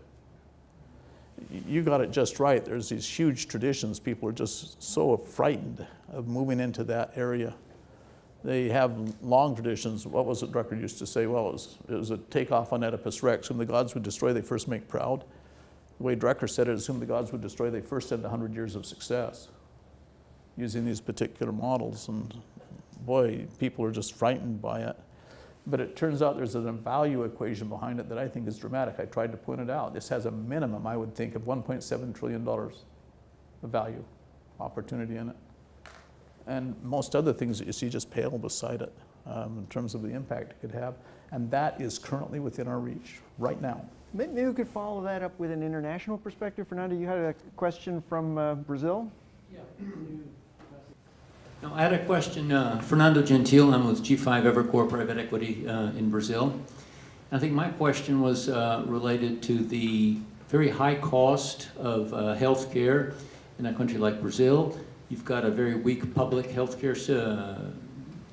You got it just right. There's these huge traditions. People are just so frightened of moving into that area. They have long traditions. What was it Drucker used to say? Well, it was a takeoff on Oedipus Rex. Whom the gods would destroy, they first make proud. The way Drucker said it is, whom the gods would destroy, they first end 100 years of success, using these particular models. And boy, people are just frightened by it. But it turns out there's a value equation behind it that I think is dramatic. I tried to point it out. This has a minimum, I would think, of $1.7 trillion of value, opportunity in it. And most other things that you see just pale beside it in terms of the impact it could have. And that is currently within our reach right now. Maybe we could follow that up with an international perspective. Fernando, you had a question from Brazil? Yeah. No, I had a question. Fernando Gentil, I'm with G5 Evercore Private Equity in Brazil. I think my question was related to the very high cost of healthcare in a country like Brazil. You've got a very weak public healthcare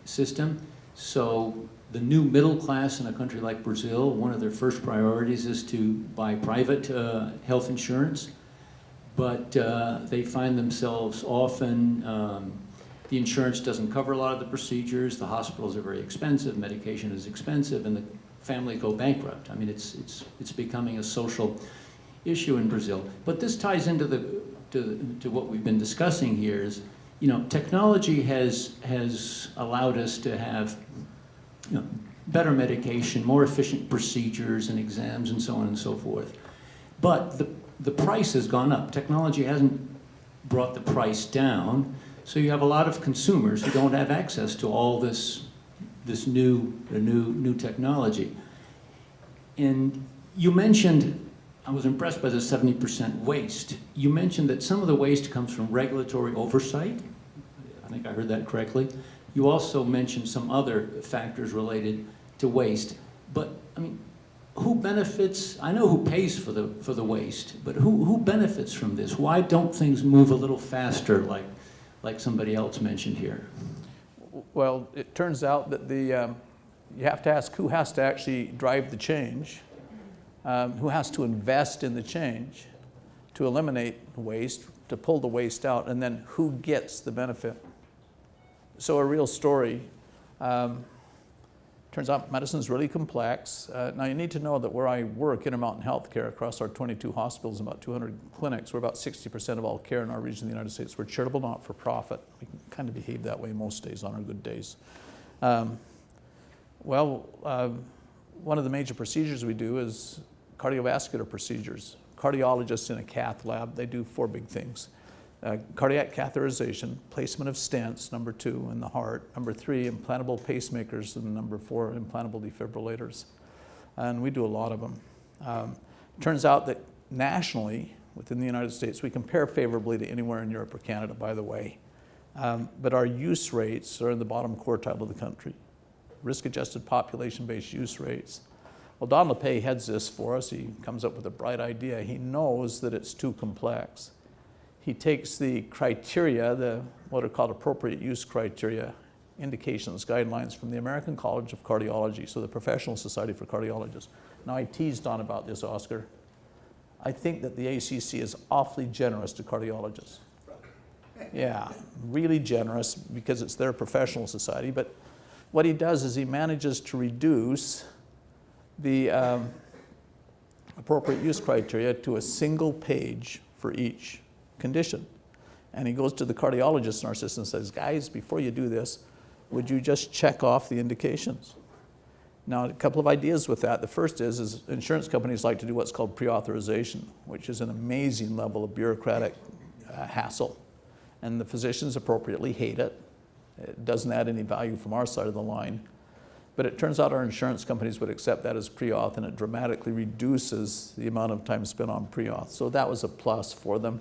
system. So the new middle class in a country like Brazil, one of their first priorities is to buy private health insurance. But they find themselves often the insurance doesn't cover a lot of the procedures, the hospitals are very expensive, medication is expensive, and the families go bankrupt. I mean, it's becoming a social issue in Brazil. But this ties into to what we've been discussing here is, you know, technology has allowed us to have, you know, better medication, more efficient procedures and exams and so on and so forth. But the price has gone up. Technology hasn't brought the price down, so you have a lot of consumers who don't have access to all this new technology. And you mentioned, I was impressed by the 70% waste. You mentioned that some of the waste comes from regulatory oversight. I think I heard that correctly. You also mentioned some other factors related to waste. But, I mean, who benefits? I know who pays for the waste, but who benefits from this? Why don't things move a little faster like somebody else mentioned here? Well, it turns out that you have to ask who has to actually drive the change, who has to invest in the change to eliminate waste, to pull the waste out, and then who gets the benefit. So a real story. Turns out medicine is really complex. Now you need to know that where I work, Intermountain Healthcare, across our 22 hospitals and about 200 clinics, we're about 60% of all care in our region of the United States. We're charitable, not for profit. We can kind of behave that way most days on our good days. One of the major procedures we do is cardiovascular procedures. Cardiologists in a cath lab, they do 4 big things. Cardiac catheterization, placement of stents, number 2, in the heart. Number 3, implantable pacemakers, and number 4, implantable defibrillators. And we do a lot of them. Turns out that nationally, within the United States, we compare favorably to anywhere in Europe or Canada, by the way. But our use rates are in the bottom quartile of the country. Risk-adjusted population-based use rates. Well, Don LePay heads this for us. He comes up with a bright idea. He knows that it's too complex. He takes the criteria, what are called appropriate use criteria, indications, guidelines from the American College of Cardiology, so the Professional Society for Cardiologists. Now, I teased Don about this, Oscar. I think that the ACC is awfully generous to cardiologists. Yeah, really generous because it's their professional society. But what he does is he manages to reduce the appropriate use criteria to a single page for each condition. And he goes to the cardiologists in our system and says, guys, before you do this, would you just check off the indications? Now, a couple of ideas with that. The first is insurance companies like to do what's called pre-authorization, which is an amazing level of bureaucratic hassle. And the physicians appropriately hate it. It doesn't add any value from our side of the line. But it turns out our insurance companies would accept that as pre-auth, and it dramatically reduces the amount of time spent on pre-auth. So that was a plus for them.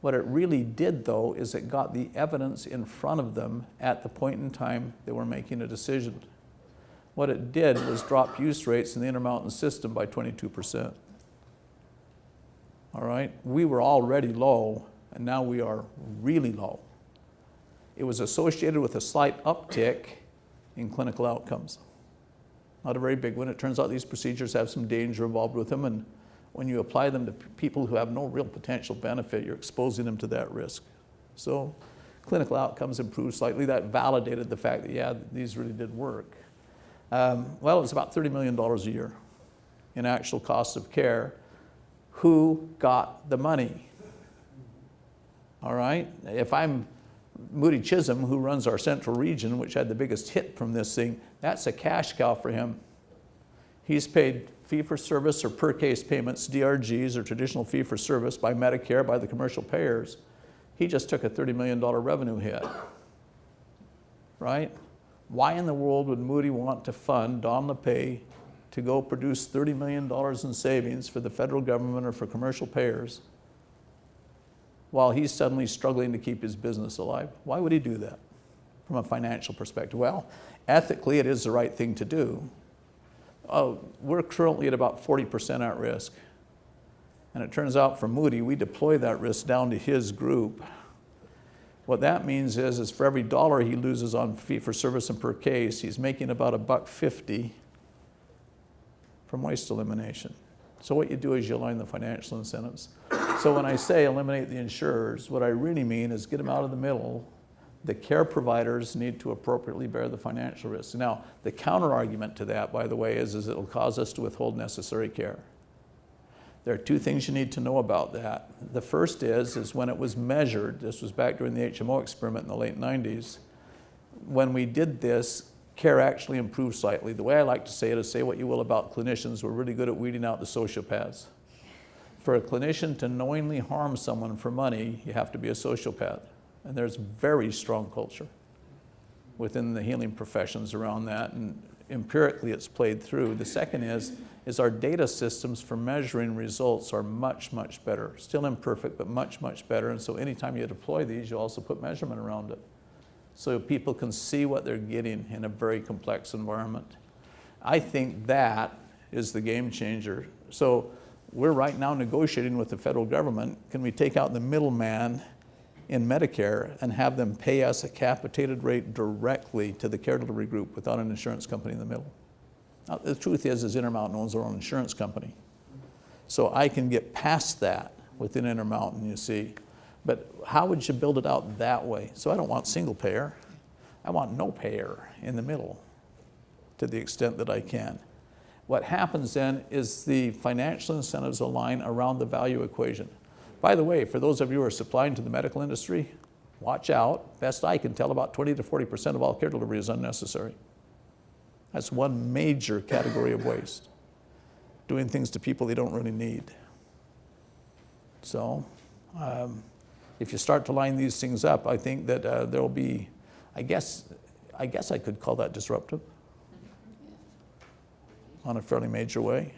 What it really did, though, is it got the evidence in front of them at the point in time they were making a decision. What it did was drop use rates in the Intermountain system by 22%. All right? We were already low, and now we are really low. It was associated with a slight uptick in clinical outcomes. Not a very big one. It turns out these procedures have some danger involved with them, and when you apply them to people who have no real potential benefit, you're exposing them to that risk. So clinical outcomes improved slightly. That validated the fact that, yeah, these really did work. Well, it's about $30 million a year in actual cost of care. Who got the money? All right? If I'm Moody Chisholm, who runs our central region, which had the biggest hit from this thing, that's a cash cow for him. He's paid fee-for-service or per-case payments, DRGs, or traditional fee-for-service by Medicare, by the commercial payers. He just took a $30 million revenue hit, right? Why in the world would Moody want to fund Don LePay to go produce $30 million in savings for the federal government or for commercial payers while he's suddenly struggling to keep his business alive? Why would he do that from a financial perspective? Well, ethically, it is the right thing to do. We're currently at about 40% at risk. And it turns out for Moody, we deploy that risk down to his group. What that means is for every dollar he loses on fee-for-service and per case, he's making about $1.50 from waste elimination. So what you do is you align the financial incentives. So when I say eliminate the insurers, what I really mean is get them out of the middle. The care providers need to appropriately bear the financial risk. Now, the counter argument to that, by the way, is it'll cause us to withhold necessary care. There are 2 things you need to know about that. The first is when it was measured, this was back during the HMO experiment in the late 90s, when we did this, care actually improved slightly. The way I like to say it is, say what you will about clinicians, we're really good at weeding out the sociopaths. for a clinician to knowingly harm someone for money, you have to be a sociopath. And there's very strong culture within the healing professions around that, and empirically it's played through. The second is our data systems for measuring results are much, much better. Still imperfect, but much, much better. And so anytime you deploy these, you also put measurement around it, so people can see what they're getting in a very complex environment. I think that is the game changer. So we're right now negotiating with the federal government. Can we take out the middleman in Medicare and have them pay us a capitated rate directly to the care delivery group without an insurance company in the middle? Now, the truth is Intermountain owns their own insurance company. So I can get past that within Intermountain, you see. But how would you build it out that way? So I don't want single payer. I want no payer in the middle to the extent that I can. What happens then is the financial incentives align around the value equation. By the way, for those of you who are supplying to the medical industry, watch out. Best I can tell, about 20 to 40% of all care delivery is unnecessary. That's one major category of waste. Doing things to people they don't really need. So, if you start to line these things up, I think that there'll be, I guess I could call that disruptive on a fairly major way.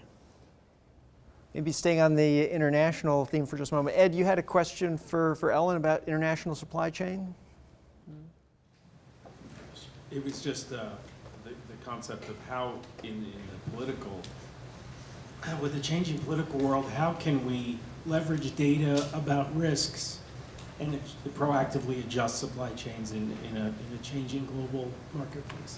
Maybe staying on the international theme for just a moment. Ed, you had a question for Ellen about international supply chain? It was just the concept of how in the political, with the changing political world, how can we leverage data about risks and proactively adjust supply chains in a changing global marketplace?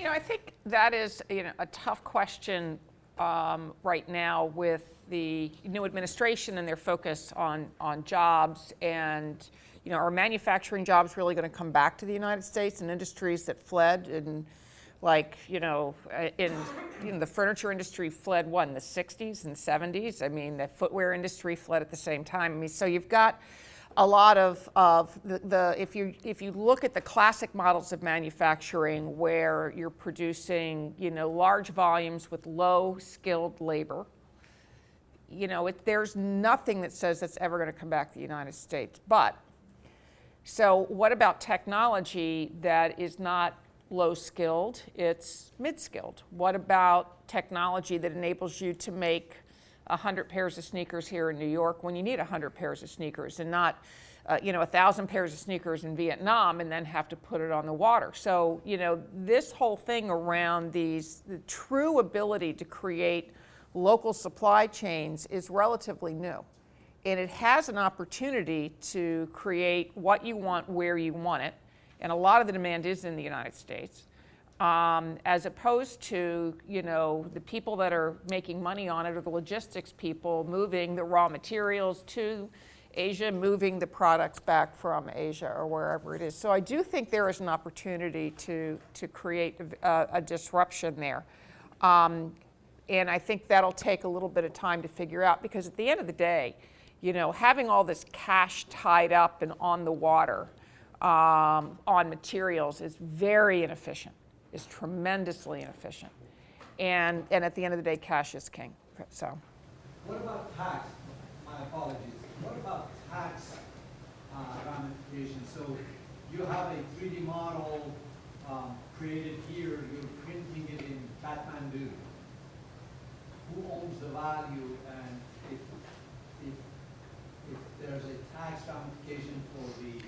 Yeah, I think that is a tough question right now with the new administration and their focus on jobs, and are manufacturing jobs really going to come back to the United States, and industries that fled, and like in the furniture industry fled in the 60s and 70s. I mean, the footwear industry fled at the same time. I mean, so you've got a lot of if you look at the classic models of manufacturing where you're producing large volumes with low skilled labor, there's nothing that says that's ever going to come back to the United States. But so what about technology that is not low skilled, it's mid skilled? What about technology that enables you to make 100 pairs of sneakers here in New York when you need 100 pairs of sneakers, and not 1,000 pairs of sneakers in Vietnam and then have to put it on the water? So this whole thing around the true ability to create local supply chains is relatively new, and it has an opportunity to create what you want where you want it, and a lot of the demand is in the United States. As opposed to, the people that are making money on it are the logistics people moving the raw materials to Asia, moving the products back from Asia or wherever it is. So I do think there is an opportunity to create a disruption there. And I think that'll take a little bit of time to figure out, because at the end of the day, having all this cash tied up and on the water on materials is very inefficient. Is tremendously inefficient, and at the end of the day, cash is king. So, what about tax? My apologies. What about tax ramifications? So, you have a 3D model created here. You're printing it in Kathmandu. Who owns the value, and if there's a tax ramification for the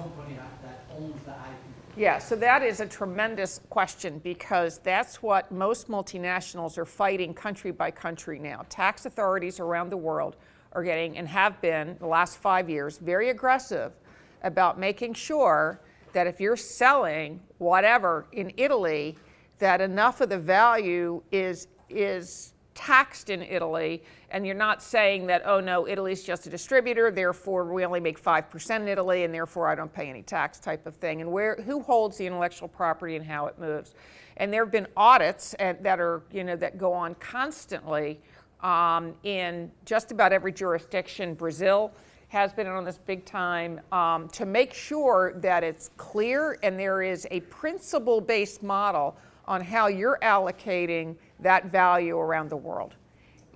company that owns the IP? Yeah, so that is a tremendous question, because that's what most multinationals are fighting country by country now. Tax authorities around the world are getting, and have been the last 5 years, very aggressive about making sure that if you're selling whatever in Italy, that enough of the value is taxed in Italy, and you're not saying that, oh no, Italy's just a distributor, therefore we only make 5% in Italy, and therefore I don't pay any tax type of thing, and who holds the intellectual property and how it moves. And there have been audits that are, that go on constantly in just about every jurisdiction. Brazil has been on this big time to make sure that it's clear and there is a principle-based model on how you're allocating that value around the world.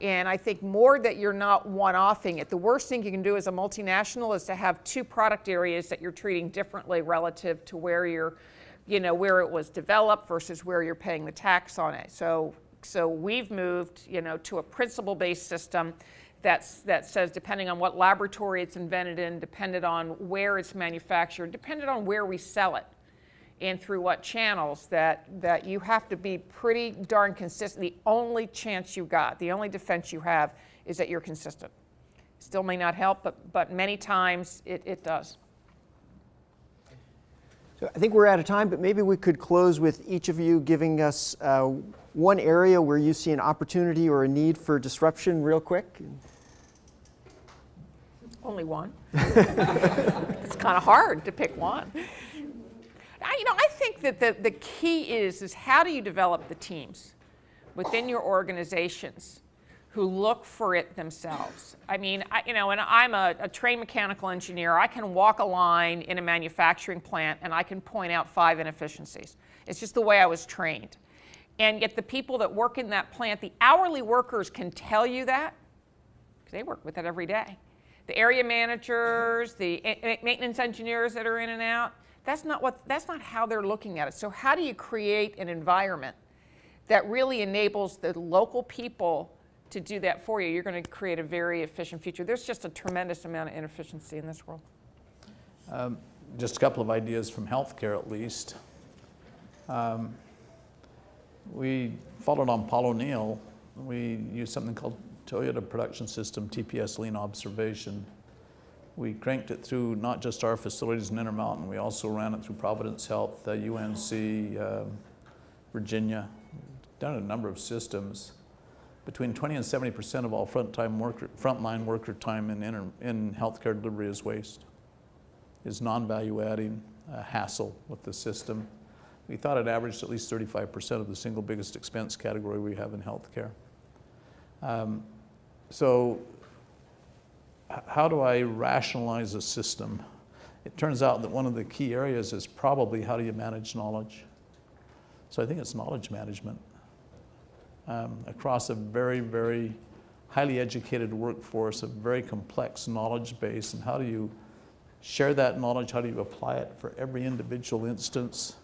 And I think more that you're not one-offing it. The worst thing you can do as a multinational is to have two product areas that you're treating differently relative to where you're, where it was developed versus where you're paying the tax on it. So we've moved, to a principle-based system that says depending on what laboratory it's invented in, dependent on where it's manufactured, dependent on where we sell it, and through what channels, that you have to be pretty darn consistent. The only chance you got, the only defense you have is that you're consistent. Still may not help, but many times it does. So I think we're out of time, but maybe we could close with each of you giving us one area where you see an opportunity or a need for disruption real quick. Only one. It's kind of hard to pick one. I think that the key is how do you develop the teams within your organizations who look for it themselves? I mean, and I'm a trained mechanical engineer. I can walk a line in a manufacturing plant and I can point out 5 inefficiencies. It's just the way I was trained. And yet the people that work in that plant, the hourly workers can tell you that because they work with it every day. The area managers, the maintenance engineers that are in and out, that's not how they're looking at it. So how do you create an environment that really enables the local people to do that for you? You're going to create a very efficient future. There's just a tremendous amount of inefficiency in this world. Just a couple of ideas from healthcare, at least. We followed on Paul O'Neill. We used something called Toyota Production System, TPS Lean Observation. We cranked it through not just our facilities in Intermountain, we also ran it through Providence Health, UNC, Virginia, done a number of systems. Between 20 and 70% of all frontline worker time in healthcare delivery is waste, is non-value adding, hassle with the system. We thought it averaged at least 35% of the single biggest expense category we have in healthcare. So how do I rationalize a system? It turns out that one of the key areas is probably how do you manage knowledge. So I think it's knowledge management. Across a very, very highly educated workforce, a very complex knowledge base, and how do you share that knowledge, how do you apply it for every individual instance,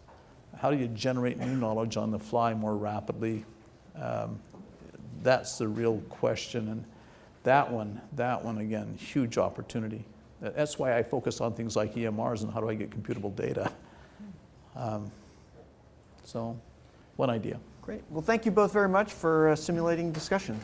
how do you generate new knowledge on the fly more rapidly? That's the real question, and that one again, huge opportunity. That's why I focus on things like EMRs and how do I get computable data. So, one idea. Great. Well, thank you both very much for simulating discussion.